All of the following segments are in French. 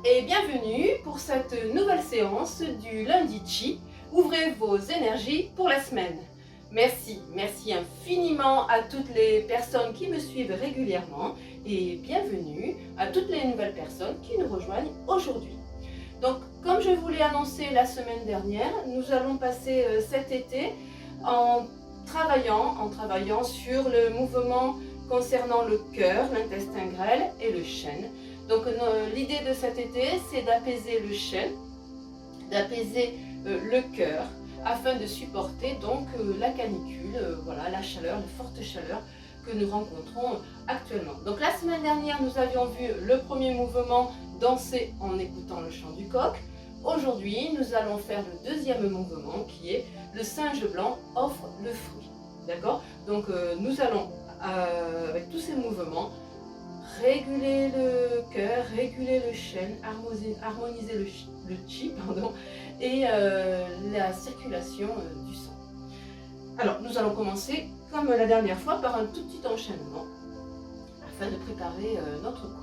et bienvenue pour cette nouvelle séance du lundi Chi. Ouvrez vos énergies pour la semaine. Merci infiniment à toutes les personnes qui me suivent régulièrement et bienvenue à toutes les nouvelles personnes qui nous rejoignent aujourd'hui. Donc, comme je vous l'ai annoncé la semaine dernière, nous allons passer cet été en travaillant sur le mouvement concernant le cœur, l'intestin grêle et le chêne. Donc l'idée de cet été, c'est d'apaiser le chêne, d'apaiser le cœur, afin de supporter donc la canicule, voilà, la chaleur, la forte chaleur que nous rencontrons actuellement. Donc la semaine dernière, nous avions vu le premier mouvement, danser en écoutant le chant du coq. Aujourd'hui, nous allons faire le deuxième mouvement qui est le singe blanc offre le fruit. D'accord? Donc nous allons, avec tous ces mouvements, réguler le cœur, réguler le chêne, harmoniser le chi, et la circulation du sang. Alors, nous allons commencer, comme la dernière fois, par un tout petit enchaînement, afin de préparer notre corps.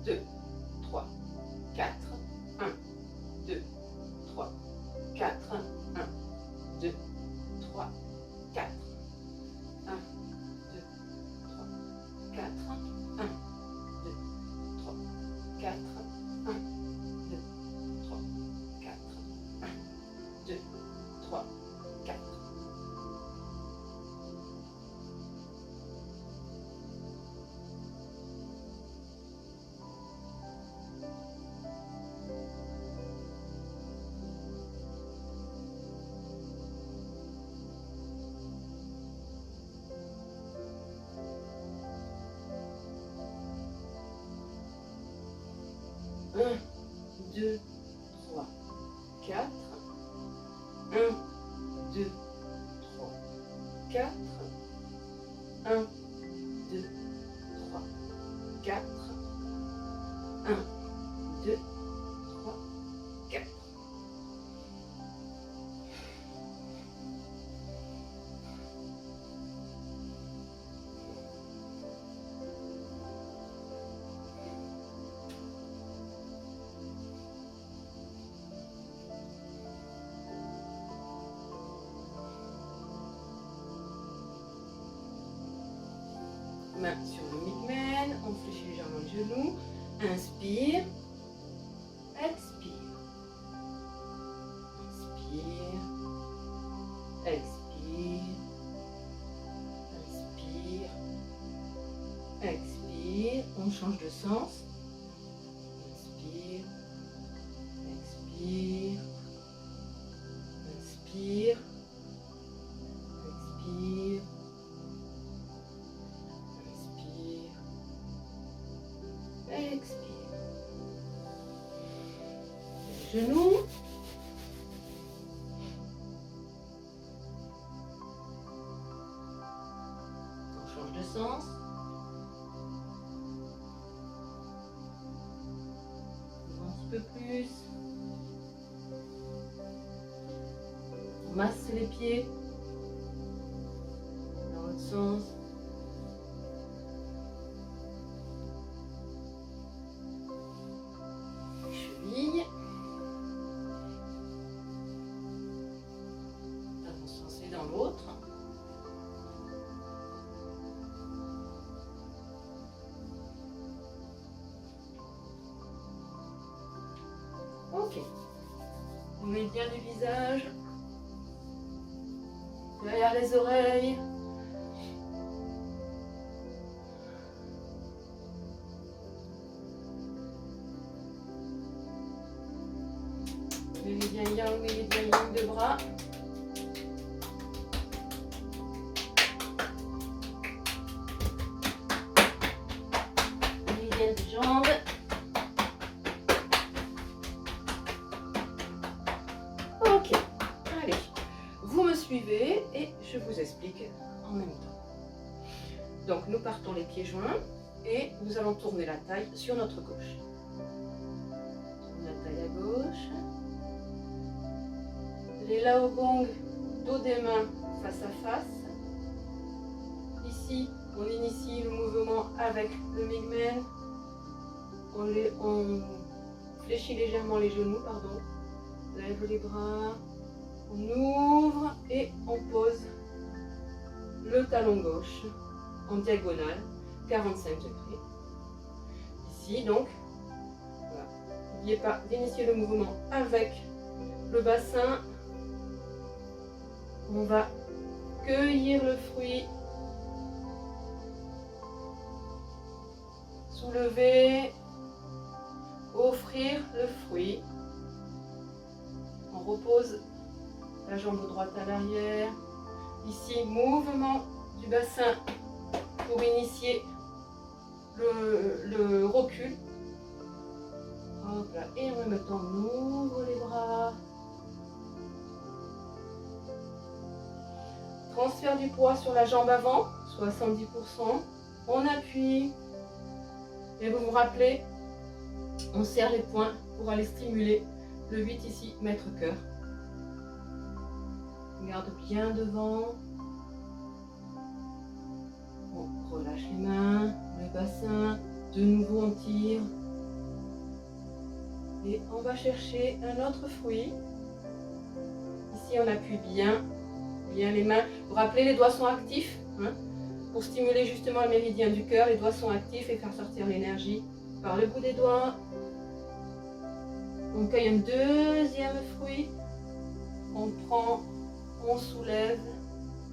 2, 3, 4, 1, 2, 3, 4, 1, 2, 3, 4, 1, 2, 3, 4, 1, 2, 3, 4, 1, 2, 3, 4, 1, 2, 3, 4. Un, 2, 3, 4. 1, 2, 3, 4. 1, 2, 3, 4. 1, 2, 3, 4. Main sur le midman, on fléchit légèrement le genou. Inspire, expire. Inspire, expire. Inspire, expire. On change de sens. Inspire, expire. Inspire, expire. Expire. Les genoux. On change de sens. Un petit peu plus. On masse les pieds dans l'autre sens. Dans l'autre. Ok. On met bien du visage derrière les oreilles. Méridien yang, méridien yin de bras. De jambes. Ok, allez, vous me suivez et je vous explique en même temps. Donc nous partons les pieds joints et nous allons tourner la taille sur notre gauche. Tourne la taille à gauche. Les Laogong, dos des mains face à face. Ici, On initie le mouvement avec le Migmen. On fléchit légèrement les genoux, pardon. Lève les bras. On ouvre et on pose le talon gauche en diagonale, 45 degrés. Ici, donc, voilà. N'oubliez pas d'initier le mouvement avec le bassin. On va cueillir le fruit, soulever, offrir le fruit. On repose la jambe droite à l'arrière. Ici, mouvement du bassin pour initier le recul. Hop là. Et en même temps, on ouvre les bras. Transfert du poids sur la jambe avant, 70%. On appuie. Et vous vous rappelez, on serre les poings pour aller stimuler le 8 ici, maître cœur. On garde bien devant. On relâche les mains, le bassin. De nouveau, on tire. Et on va chercher un autre fruit. Ici, on appuie bien les mains. Vous vous rappelez, les doigts sont actifs. Hein, pour stimuler justement le méridien du cœur, les doigts sont actifs et faire sortir l'énergie par le bout des doigts. On cueille un deuxième fruit. On prend, on soulève,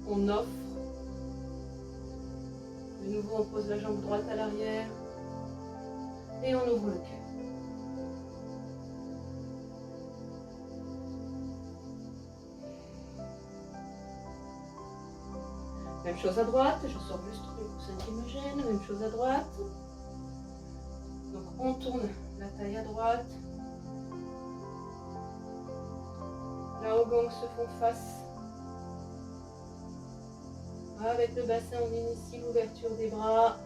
on offre. De nouveau, on pose la jambe droite à l'arrière. Et on ouvre le cœur. Même chose à droite, je sors juste le coussin qui me gêne, même chose à droite. Donc on tourne la taille à droite. Là, aux gongs se font face. Avec le bassin, on initie l'ouverture des bras.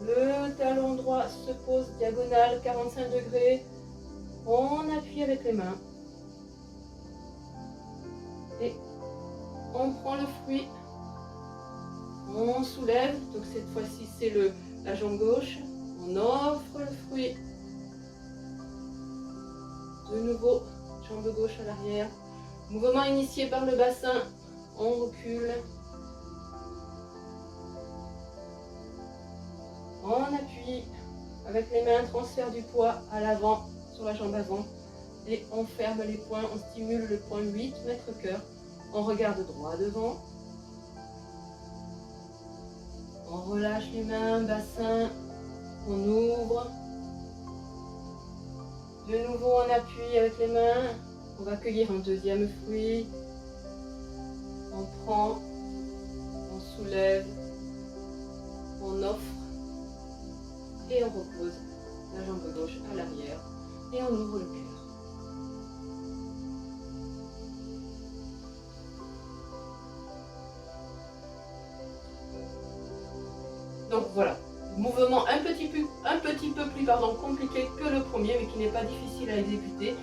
Le talon droit se pose diagonale, 45 degrés. On appuie avec les mains. Et on prend le fruit, on soulève, donc cette fois-ci c'est la jambe gauche, on offre le fruit, de nouveau, jambe gauche à l'arrière, mouvement initié par le bassin, on recule, on appuie avec les mains, transfert du poids à l'avant, sur la jambe avant, et on ferme les poings, on stimule le point 8, maître cœur. On regarde droit devant. On relâche les mains, bassin. On ouvre. De nouveau, on appuie avec les mains. On va cueillir un deuxième fruit. On prend. On soulève. On offre. Et on repose la jambe gauche à l'arrière. Et on ouvre le cœur. Donc voilà, mouvement un petit peu plus compliqué que le premier, mais qui n'est pas difficile à exécuter.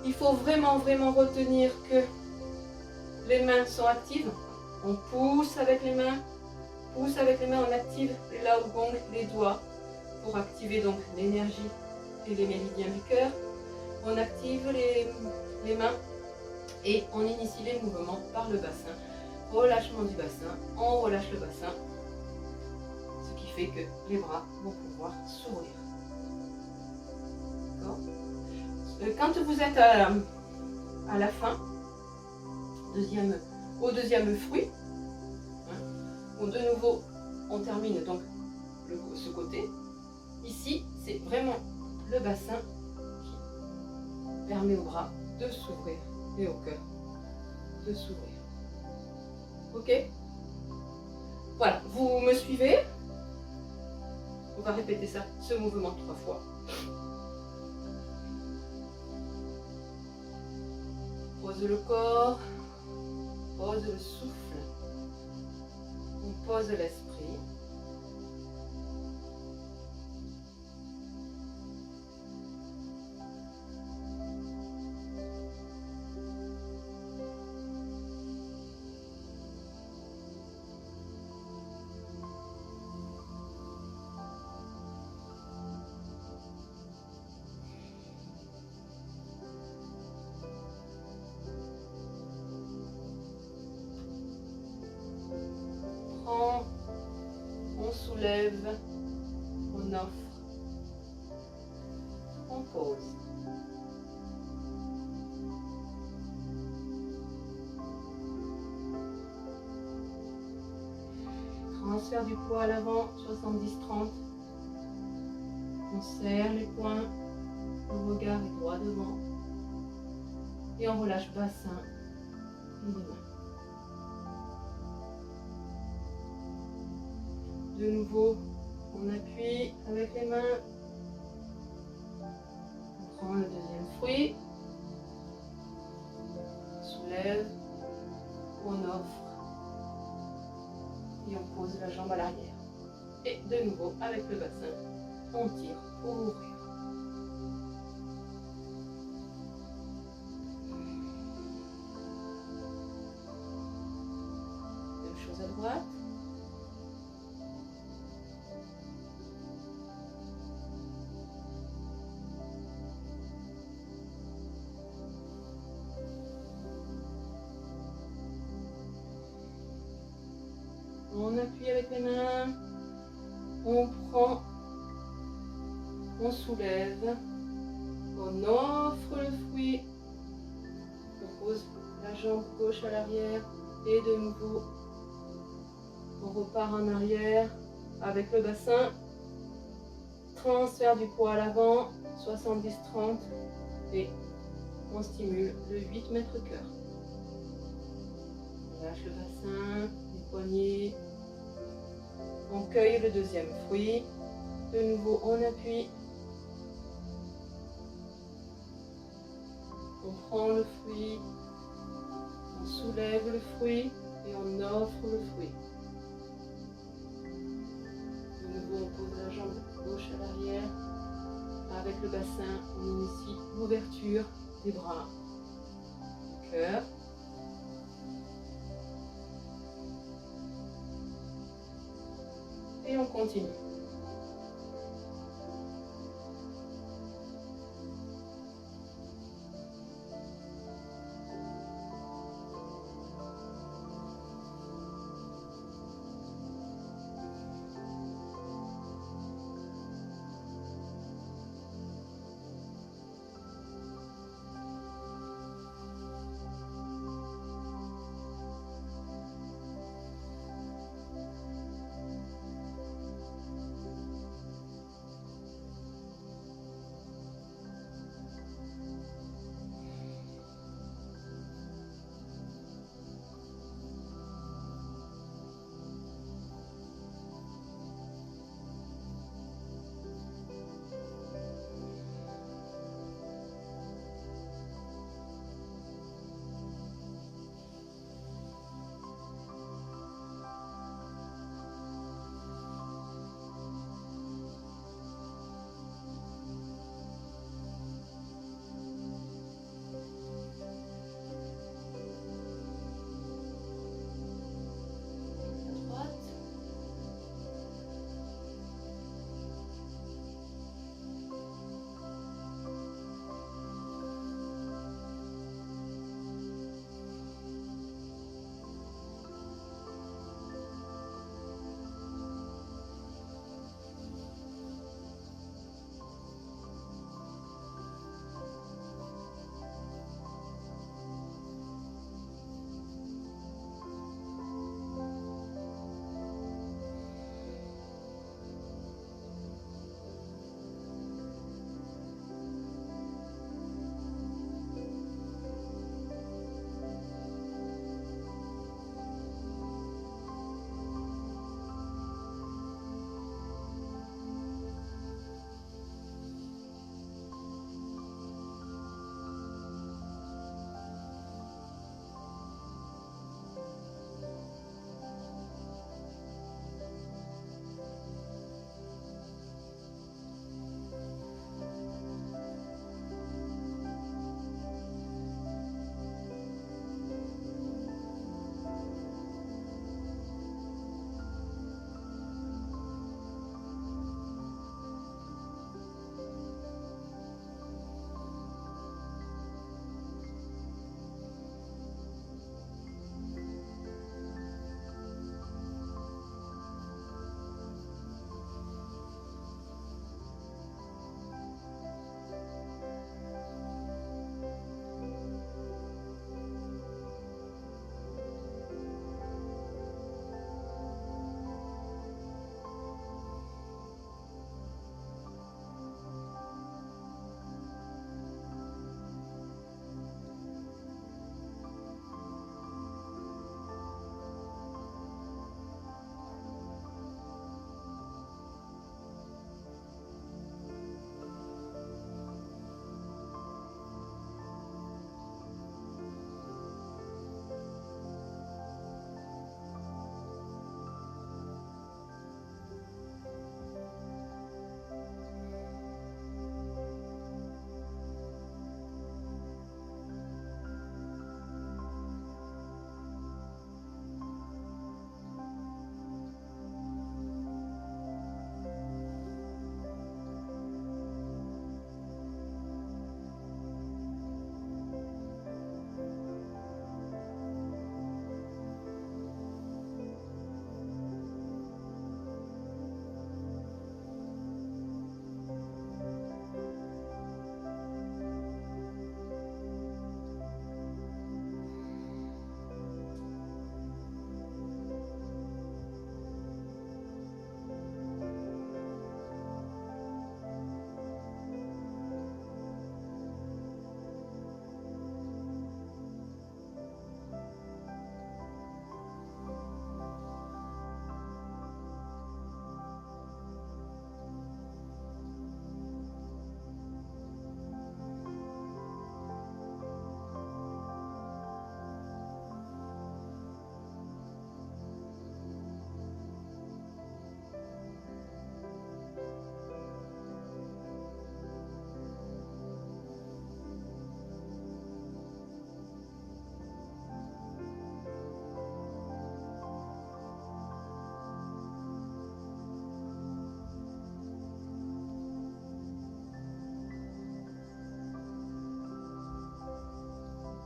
Il faut vraiment retenir que les mains sont actives. On pousse avec les mains, on active les lao gong, les doigts, pour activer donc l'énergie et les méridiens du cœur. On active les mains et on initie les mouvements par le bassin. Relâchement du bassin, on relâche le bassin. Fait que les bras vont pouvoir s'ouvrir. Quand vous êtes à la fin, au deuxième fruit, hein, de nouveau, on termine donc ce côté. Ici, c'est vraiment le bassin qui permet aux bras de s'ouvrir et au cœur de s'ouvrir. Ok? Voilà, vous me suivez? On va répéter ça, ce mouvement 3 fois. Pose le corps, pose le souffle, on pose l'esprit. soulève, on offre, on pose. Transfert du poids à l'avant, 70-30. On serre les poings, le regard est droit devant. Et on relâche bassin et les mains. De nouveau, on appuie avec les mains. On prend le deuxième fruit. On soulève, on offre. Et on pose la jambe à l'arrière. Et de nouveau, avec le bassin, on tire pour ouvrir. Même chose à droite. On appuie avec les mains, on prend, on soulève, on offre le fruit, on pose la jambe gauche à l'arrière et de nouveau on repart en arrière avec le bassin, transfert du poids à l'avant, 70-30 et on stimule le 8 mètres cœur. On lâche le bassin, les poignets. On cueille le deuxième fruit. De nouveau, on appuie. On prend le fruit. On soulève le fruit et on offre le fruit. De nouveau, on pose la jambe gauche à l'arrière. Avec le bassin, on initie l'ouverture des bras, du cœur. Et on continue.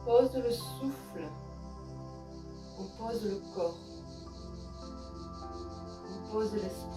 pose le souffle, on pose le corps, on pose l'esprit.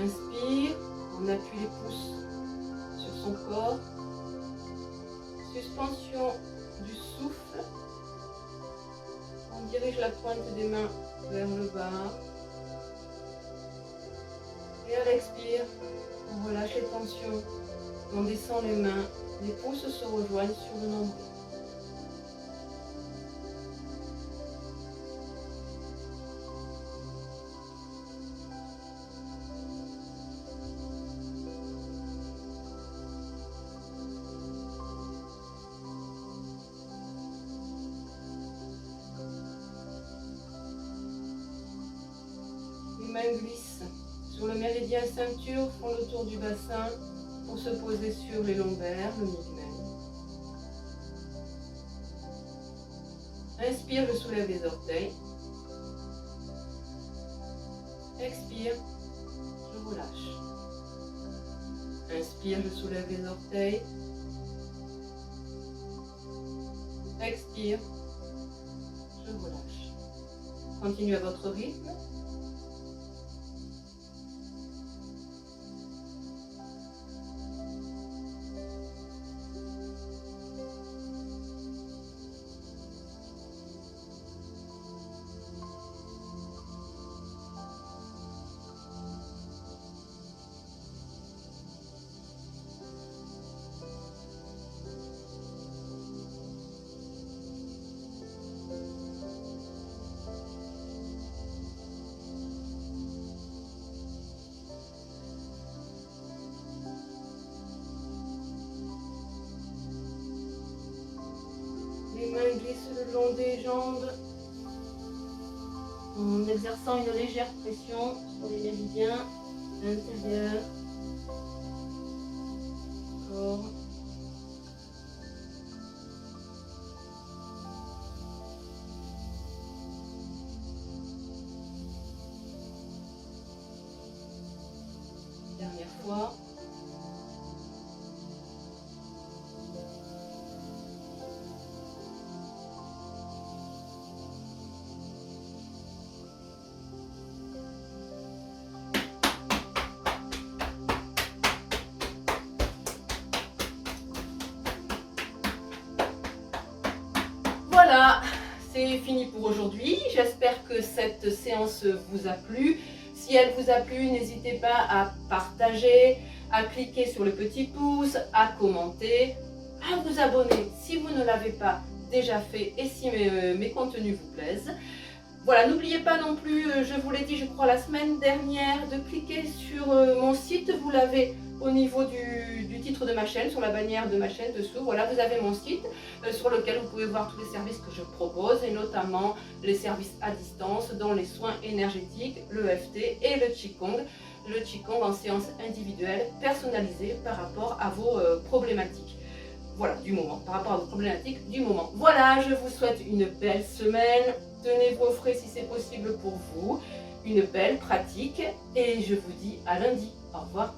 Inspire, on appuie les pouces sur son corps. Suspension du souffle. On dirige la pointe des mains vers le bas. Et à l'expire, on relâche les tensions. On descend les mains. Les pouces se rejoignent sur le nombril. Les mains glissent sur le méridien ceinture, font le tour du bassin pour se poser sur les lombaires, le mid-main. Inspire, je soulève les orteils. Expire, je relâche. Inspire, je soulève les orteils. Expire, je relâche. Continuez à votre rythme. Les mains glissent le long des jambes en exerçant une légère pression sur les méridiens intérieurs, corps. Dernière fois. Voilà, c'est fini pour aujourd'hui. J'espère que cette séance vous a plu. Si elle vous a plu, n'hésitez pas à partager, à cliquer sur le petit pouce, à commenter, à vous abonner si vous ne l'avez pas déjà fait et si mes contenus vous plaisent. Voilà, n'oubliez pas non plus, je vous l'ai dit je crois la semaine dernière, de cliquer sur mon site. Vous l'avez au niveau du titre de ma chaîne, sur la bannière de ma chaîne dessous. Voilà, vous avez mon site sur lequel vous pouvez voir tous les services que je propose et notamment les services à distance dont les soins énergétiques, le l'EFT et le Qigong. Le Qigong en séance individuelle personnalisée par rapport à vos problématiques. Voilà, du moment, par rapport à vos problématiques du moment. Voilà, je vous souhaite une belle semaine. Tenez-vous au frais si c'est possible pour vous. Une belle pratique et je vous dis à lundi. Au revoir.